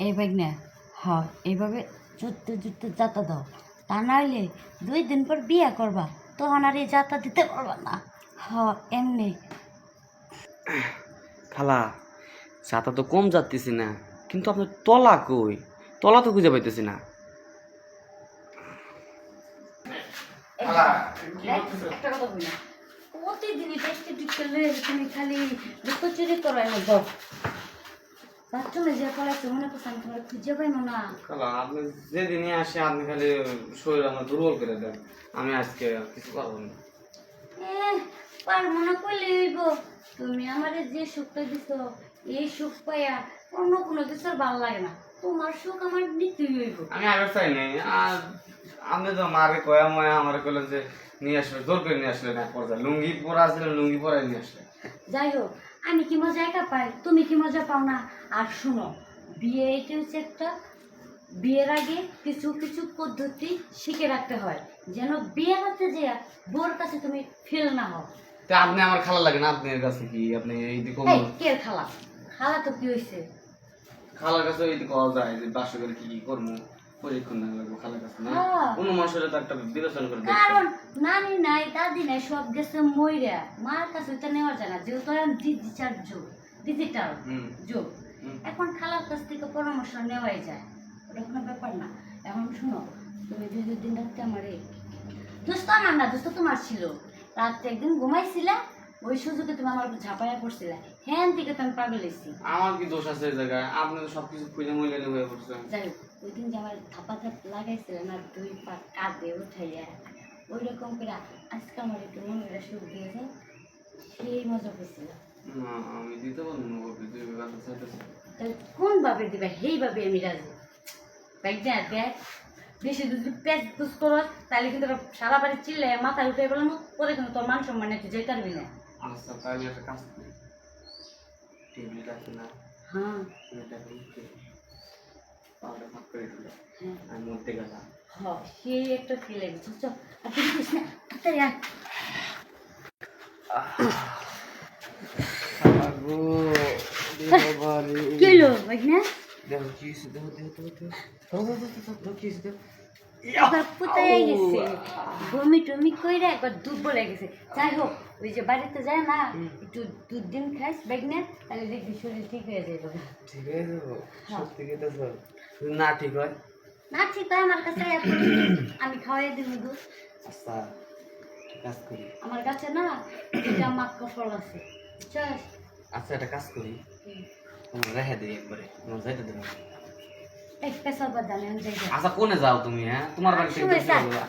এই ব্যাগ না, হ্যাঁ এইভাবে জুততে জুততে যাতা দাও, তা নাহলে 2 দিন পর বিয়ে করবা, তখন আর এই যাতা দিতে পারবা না। এমনি খালা ছাতা তো কম যাচ্তেছি না, কিন্তু আপনার তলা কই? তলা তো খুঁজে পাইতেছি না। একটা কথা বলি না, প্রতিদিনই টেস্টি টিকে লয়ে তুমি খালি লুকোচুরি করাই না যাও। বাথরুমে যে পড়াচ্ছে মনে করছে আমি তোমার খুঁজে পাইনো না। খালা আপনি যেদিনই আসে আপনি খালি শরীর আমার দুর্বল করে দেন, আমি আজকে কিছু পারবো না। পারবো না কইলে হইব, তুমি আমারে যে সুখটা দিছো এই সুখ পাইয়া অন্য কোনো কিছু আর ভালো লাগে না, তোমার সুখ আমার নিতেই হইব। আমি আগে চাই নাই, আর আপনি তো মারে কয়া ময়া আমার কইলেন যে নিয়ে আসলে, জোর করে নিয়ে আসলেন। এক পর্যায়ে লুঙ্গি পরা আসলেন, লুঙ্গি পরাই নিয়ে আসলেন। যাই হোক, আমি কি মজা একা পাই, তুমি কি মজা পাও না। আর শুনো, বিয়ে এটা হচ্ছে একটা, বিয়ের আগে কিছু কিছু পদ্ধতি শিখে রাখতে হয়, যেন বিয়ে হতে যে বোর কাছে তুমি ফেল না হও। তা আপনি আমার খালা লাগে না, আপনার কাছে কি আপনি এই দিকে এই কে খালা? খালা তো কি হয়েছে? খালার কাছে এই দিকে কওয়া যায় যে বাসা করে কি কি করবো, পরীক্ষণ না লাগবো খালার কাছে না। হ্যাঁ। কোনো মানুষের তো একটা বিবেচনা করে দেখতে কারণ হবে। নানি নাই দাদি নাই, সব গেছে মইরা, মার কাছে ওইটা নেওয়া যায় না, যেহেতু এখন ডিজিটাল যুগ, ডিজিটাল হুম। যুগ। হুম। এখন খালার কাছ থেকে পরামর্শ নেওয়াই যায়, ওটা কোনো ব্যাপার না। এখন শুনো, তুমি যে 2 দিন রাত্রে আমার দোস্ত আমার না, দোস্ত তোমার ছিল, রাত্রে একদিন ঘুমাইছিলা, ওই সুযোগে তুমি আমার উপর ঝাঁপাইয়া পড়ছিলা, হ্যাঁ থেকে তো আমি পাগল হয়েছি। আমার কি দোষ আছে এই জায়গায়? আপনি তো সবকিছু খুঁজে মহিলা হয়ে পড়ছেন। যাই হোক, ওই দিন যে আমার থাপা থাপ লাগাইছিলেন আর 2 পা কাঁধে উঠাইয়া, ওই রকম করে আজকে আমার একটু মনের সুখ দিয়েছে, সেই মজা পেয়েছিল। না আমি দিতে পারবো না, ওর ভিতরে ব্যবস্থা চাইতেছে। তাহলে কোন ভাবে দিবে, সেইভাবে আমি রাজি। দেখ দেখ, বেশি যদি পেঁচ দুস করো তাহলে কিন্তু ওরা সারা বাড়ি চিল্লে মাথায় উঠে গেলাম, পরে কিন্তু তোর মান সম্মানে তুই যেতে পারবি না। আচ্ছা তাহলে একটা কাজ করি, টেবিলটা আছে না, হ্যাঁ টেবিলটাকে উঠে পাউডার ভাগ করে দিল, হ্যাঁ আর মধ্যে গেলাম। সেই একটা ফিল লাগছে। চল আর তুই দিস না, তাড়াতাড়ি আয়। কি হলো ভাই না? দেখো কি হয়েছে, দেখো দেখো দেখো কি হয়েছে। একবার পুতাই গেছে, বমি টমি কইরা একবার দুর্বল হয়ে গেছে। যাই হোক, ওই যে বাড়িতে যায় না, একটু 2 দিন খাইস বেগনেট, তাহলে দেখবি শরীর ঠিক হয়ে যাবে। ঠিক হয়ে যাবো? সত্যি কথা স্যার? না ঠিক হয় না ঠিক হয় আমার কাছে আমি খাওয়াই দিব দুধ। আচ্ছা কাজ করি, আমার কাছে না 2টা মাক্কা ফল আছে, বুঝছস? আচ্ছা একটা কাজ করি, তোমার রেখে দিই একবারে, তোমার যাইতে দেবো। এক পেশা বাদামে আমি যাই। আচ্ছা কোনে যাও তুমি? হ্যাঁ তোমার বাড়িতে শুনে কি যা। করবা?